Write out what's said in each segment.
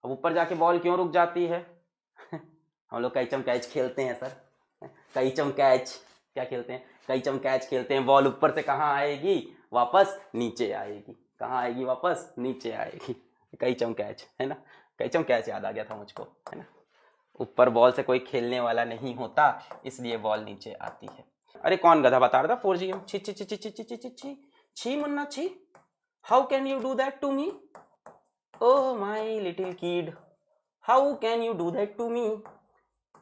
अब ऊपर जाके बॉल क्यों रुक जाती है? हम लोग कैचम कैच खेलते हैं सर, कैचम कैच क्या खेलते हैं, कैचम कैच खेलते हैं। बॉल ऊपर से कहाँ आएगी, वापस नीचे आएगी। कहाँ आएगी, वापस नीचे आएगी। कैचम कैच है ना, कैचम कैच याद आ गया था मुझको, है ना। ऊपर बॉल से कोई खेलने वाला नहीं होता, इसलिए बॉल नीचे आती है। अरे कौन गधा बता रहा था 4GM? छी छी छी छी छी छी छी छी छी मुन्ना छी, how can you do that to me, oh my little kid, how can you do that to me.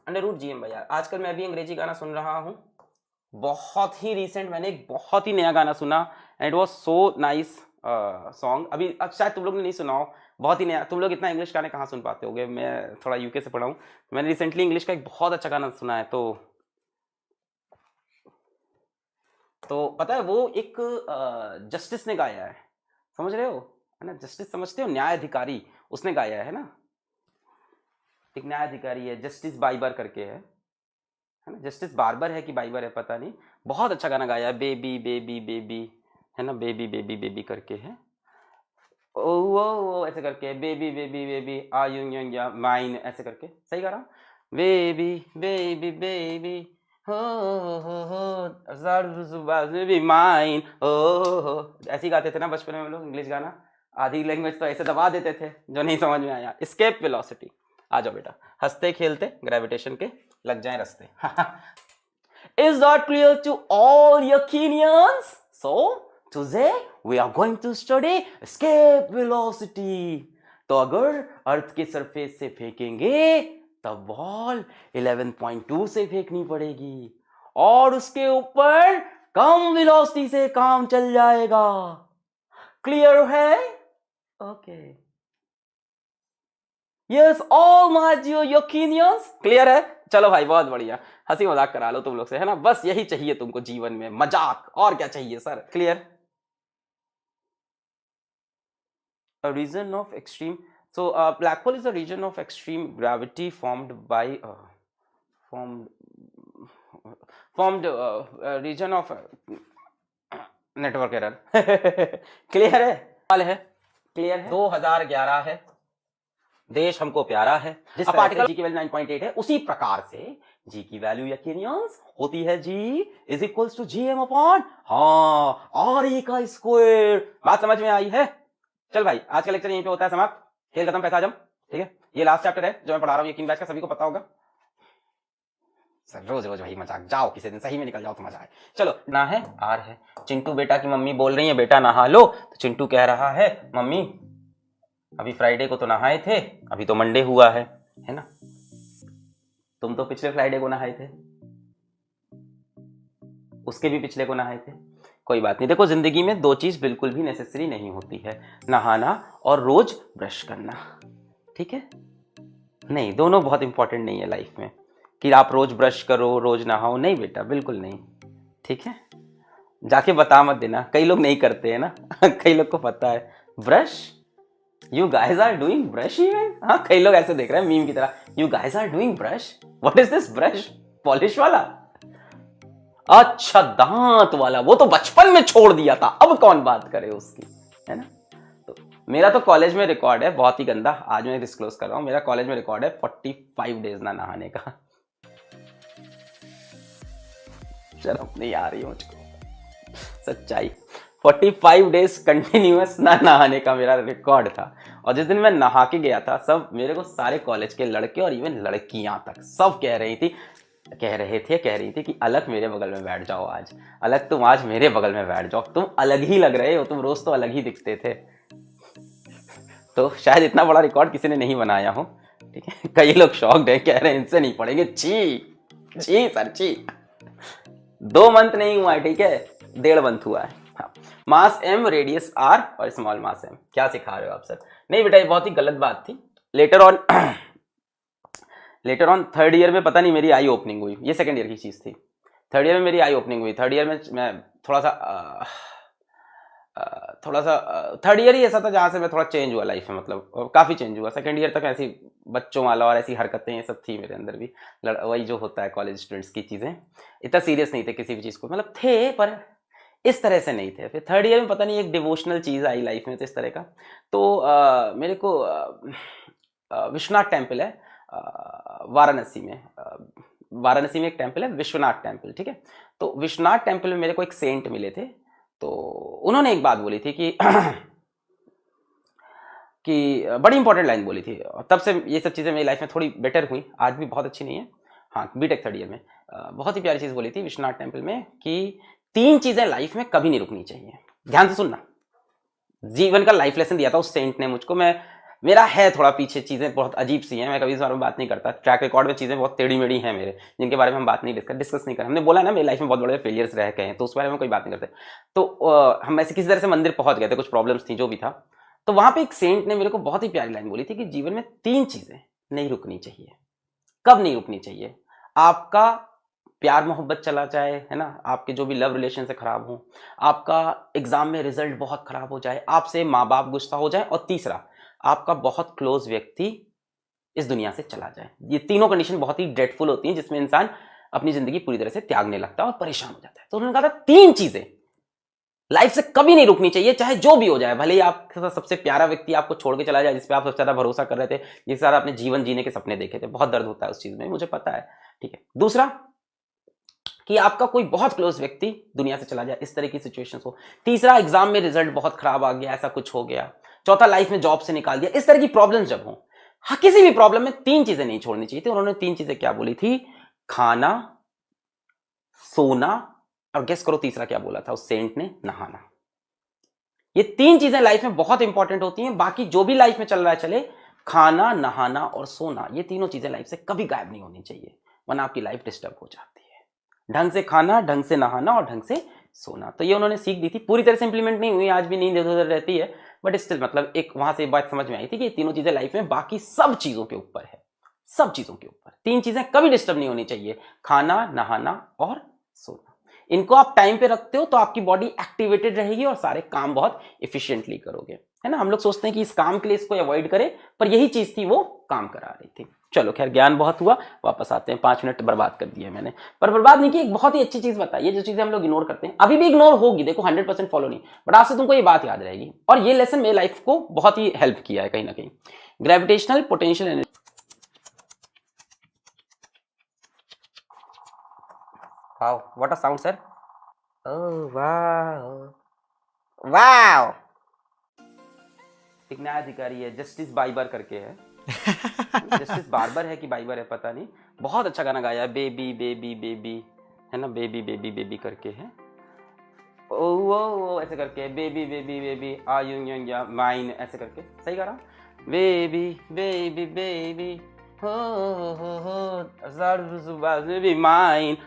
√GM भैया। आजकल मैं भी अंग्रेजी गाना सुन रहा हूँ, बहुत ही रिसेंट मैंने एक बहुत ही नया गाना सुना and it was so nice song. अभी अब शायद तुम लोग ने नहीं सुना हो, बहुत ही नया। तुम लोग इतना इंग्लिश गाने कहाँ सुन पाते होगे, मैं थोड़ा यूके से पढ़ा हूँ। मैंने रिसेंटली इंग्लिश का एक बहुत अच्छा गाना सुना है। तो पता है वो एक जस्टिस ने गाया है, समझ रहे हो, है ना। जस्टिस समझते हो, न्यायाधिकारी, उसने गाया है ना। एक न्यायाधिकारी है, जस्टिस बाइबर करके है ना। जस्टिस बार्बर है कि बाइबर है पता नहीं। बहुत अच्छा गाना गाया है, बेबी बेबी बेबी, है ना, बेबी बेबी बेबी करके है। ओ ऐसे करके, baby baby baby are you mine, ऐसे करके सही गा रहा हूँ। Baby baby baby baby mine हो, ऐसे ही गाते थे ना बचपन में हम लोग इंग्लिश गाना। आधी लैंग्वेज तो ऐसे दबा देते थे जो नहीं समझ में आया। एस्केप वेलोसिटी, आ जाओ बेटा, हंसते खेलते ग्रेविटेशन के लग जाए रास्ते। Is that clear to all Yakinians? So, today we are going to study escape velocity. तो अगर अर्थ के सरफेस से फेंकेंगे तब बॉल 11.2 से फेंकनी पड़ेगी और उसके ऊपर कम वेलोसिटी से काम चल जाएगा। क्लियर है? Okay. Yes all my dear Yakinians, clear है? चलो भाई बहुत बढ़िया, हंसी मजाक करा लो तुम लोग से, है ना। बस यही चाहिए तुमको जीवन में, मजाक, और क्या चाहिए sir. Clear? A region of extreme, so black hole is a region of extreme gravity formed by formed region of network error. Clear है? वाले है, क्लियर है। 2011 है, देश हमको प्यारा है। जिस पार्टिकल जी की वैल्यू 9.8 है, उसी प्रकार से जी की वैल्यू यकीनियंस होती है G is equals to GM upon RE का स्क्वायर। बात समझ में आई है? चल भाई, आज का लेक्चर यहीं पे होता है समाप्त। खेल खत्म, पैसा जम। ठीक है, ये लास्ट चैप्टर है जो मैं पढ़ा रहा हूँ, यकीन बैच का सभी को पता होगा। सर रोज रोज वही मजाक, जाओ किसी दिन सही में निकल जाओ तो मजा आए। चलो ना है आर है, चिंटू बेटा की मम्मी बोल रही है बेटा नहा लो, तो चिंटू कह रहा है मम्मी अभी फ्राइडे को तो नहाए थे, अभी तो मंडे हुआ है ना। तुम तो पिछले फ्राइडे को नहाए थे, उसके भी पिछले को नहाए थे। कोई बात नहीं, देखो जिंदगी में दो चीज बिल्कुल भी नेसेसरी नहीं होती है, नहाना और रोज ब्रश करना। ठीक है, नहीं, दोनों बहुत इंपॉर्टेंट नहीं है लाइफ में कि आप रोज ब्रश करो रोज नहाओ, नहीं बेटा बिल्कुल नहीं। ठीक है, जाके बता मत देना, कई लोग नहीं करते हैं ना। कई लोग को पता है brush, you guys are doing brush even. हाँ, कई लोग ऐसे देख रहे हैं मीम की तरह, you guys are doing brush, what is this brush, polish वाला? अच्छा दांत वाला, वो तो बचपन में छोड़ दिया था, अब कौन बात करे उसकी, है ना। तो मेरा तो कॉलेज में रिकॉर्ड है बहुत ही गंदा, आज मैं डिस्क्लोज कर रहा हूं, मेरा कॉलेज में रिकॉर्ड है 45 डेज ना नहाने का। शर्म नहीं आ रही मुझको, सच्चाई। 45 डेज कंटिन्यूअस ना नहाने का मेरा रिकॉर्ड था। और जिस दिन मैं नहा के गया था, सब मेरे को सारे कॉलेज के लड़के और इवन लड़कियां तक सब कह रही थी कि अलग मेरे बगल में बैठ जाओ आज, अलग तुम आज मेरे बगल में बैठ जाओ, तुम अलग ही लग रहे हो, तुम रोज तो अलग ही दिखते थे। तो शायद इतना बड़ा रिकॉर्ड किसी ने नहीं बनाया हो। ठीक है, कई लोग शॉक्ड है, कह रहे हैं इनसे नहीं पढ़ेंगे, छी छी सर छी। 2 मंथ नहीं हुआ है, ठीक है, 1.5 मंथ हुआ है। हाँ, मास M, रेडियस R और स्मॉल मास M। क्या सिखा रहे हो आप सर? नहीं बेटा, ये बहुत ही गलत बात थी। लेटर ऑन 3rd ईयर में पता नहीं मेरी आई ओपनिंग हुई, ये 2nd ईयर की चीज थी। 3rd ईयर में मेरी आई ओपनिंग हुई। 3rd ईयर में मैं थोड़ा सा 3rd ईयर ही ऐसा था जहां से मैं थोड़ा चेंज हुआ लाइफ में, मतलब काफी चेंज हुआ। 2nd ईयर तक ऐसी बच्चों वाला और ऐसी हरकतें ये सब थी मेरे अंदर भी, वही जो होता है कॉलेज स्टूडेंट्स की चीजें। इतना सीरियस नहीं थे किसी भी चीज को, मतलब थे पर इस तरह से नहीं थे। फिर 3rd ईयर में पता नहीं एक डिवोशनल चीज आई लाइफ में, तो इस तरह का। तो मेरे को विश्वनाथ टेम्पल है वाराणसी में। वाराणसी में एक टेम्पल है विश्वनाथ टेम्पल, ठीक है। तो विश्वनाथ टेम्पल में मेरे को एक सेंट मिले थे, तो उन्होंने एक बात बोली थी कि बड़ी इंपॉर्टेंट लाइन बोली थी। तब से ये सब चीज़ें मेरी लाइफ में थोड़ी बेटर हुई, आज भी बहुत अच्छी नहीं है। हाँ, बीटेक थर्ड ईयर में बहुत ही प्यारी चीज़ बोली थी विश्वनाथ टेम्पल में कि 3 चीज़ें लाइफ में कभी नहीं रुकनी चाहिए। ध्यान से सुनना, जीवन का लाइफ लेसन दिया था उस सेंट ने मुझको। मेरा है थोड़ा पीछे, चीज़ें बहुत अजीब सी हैं, मैं कभी इस बारे में बात नहीं करता। ट्रैक रिकॉर्ड में चीज़ें बहुत टेढ़ी मेढ़ी हैं मेरे, जिनके बारे में हम बात नहीं डिस्कस नहीं कर। हमने बोला ना मेरी लाइफ में बहुत बड़े फेलियर्स रह गए हैं, तो उस बारे में कोई बात नहीं करते। तो हम ऐसे किसी तरह से मंदिर पहुंच गए थे, कुछ प्रॉब्लम्स थी, जो भी था। तो वहां पे एक सेंट ने मेरे को बहुत ही प्यारी लाइन बोली थी कि जीवन में 3 चीज़ें नहीं रुकनी चाहिए। कब नहीं रुकनी चाहिए? आपका प्यार मोहब्बत चला जाए, है ना, आपके जो भी लव रिलेशन से खराब हो, आपका एग्जाम में रिजल्ट बहुत खराब हो जाए, आपसे माँ बाप गुस्सा हो जाए, और तीसरा आपका बहुत क्लोज व्यक्ति इस दुनिया से चला जाए। ये तीनों कंडीशन बहुत ही ड्रेडफुल होती हैं, जिसमें इंसान अपनी जिंदगी पूरी तरह से त्यागने लगता है और परेशान हो जाता है। तो उन्होंने कहा था 3 चीजें लाइफ से कभी नहीं रुकनी चाहिए, चाहे जो भी हो जाए। भले ही आपके साथ सबसे प्यारा व्यक्ति आपको छोड़ के चला जाए, जिस पे आप सबसे ज्यादा भरोसा कर रहे थे, जिसके साथ आपने जीवन जीने के सपने देखे थे। बहुत दर्द होता है उस चीज में, मुझे पता है, ठीक है। दूसरा कि आपका कोई बहुत क्लोज व्यक्ति दुनिया से चला जाए, इस तरह की सिचुएशंस हो। तीसरा, एग्जाम में रिजल्ट बहुत खराब आ गया, ऐसा कुछ हो गया। चौथा, लाइफ में जॉब से निकाल दिया। इस तरह की प्रॉब्लम जब हो, हाँ, किसी भी प्रॉब्लम में 3 चीजें नहीं छोड़नी चाहिए थी। उन्होंने 3 चीजें क्या बोली थी? खाना, सोना, और गेस करो तीसरा क्या बोला था उस सेंट ने? नहाना। ये 3 चीजें लाइफ में बहुत इंपॉर्टेंट होती हैं। बाकी जो भी लाइफ में चल रहा है चले, खाना, नहाना और सोना, ये तीनों चीजें लाइफ से कभी गायब नहीं होनी चाहिए, वरना आपकी लाइफ डिस्टर्ब हो जाती है। ढंग से खाना, ढंग से नहाना और ढंग से सोना। तो ये उन्होंने सीख दी थी, पूरी तरह से इंप्लीमेंट नहीं हुई, आज भी नींद इधर उधर रहती है, बट स्टिल मतलब एक वहां से बात समझ में आई थी कि ये तीनों चीजें लाइफ में बाकी सब चीजों के ऊपर है, सब चीजों के ऊपर 3 चीजें कभी डिस्टर्ब नहीं होनी चाहिए, खाना, नहाना और सोना। इनको आप टाइम पे रखते हो तो आपकी बॉडी एक्टिवेटेड रहेगी और सारे काम बहुत एफिशिएंटली करोगे, है ना। हम लोग सोचते हैं कि इस काम के लिए इसको अवॉइड करें, पर यही चीज थी, वो काम करा रही थी। चलो खैर, ज्ञान बहुत हुआ, वापस आते हैं। 5 मिनट बर्बाद कर दिए मैंने, पर बर्बाद नहीं की, एक बहुत ही अच्छी चीज बताई। ये जो चीजें हम लोग इग्नोर करते हैं, अभी भी इग्नोर होगी, देखो 100% फॉलो नहीं, बट आज से तुमको ये बात याद रहेगी। और ये लेसन मेरी लाइफ को बहुत ही हेल्प किया है कहीं ना कहीं। Gravitational potential energy. Wow, what a sound sir. Oh wow, wow. एक नया अधिकारी है, जस्टिस बाइबर करके है। जस्टिस बार्बर है कि बाइबर है पता नहीं। बहुत अच्छा गाना गाया है, बेबी बेबी बेबी, है ना, बेबी बेबी बेबी करके है। ओ वो ऐसे करके, baby baby baby are you mine, ऐसे करके सही गा रहा हूँ। बेबी बेबी बेबी हो बेबी माइन।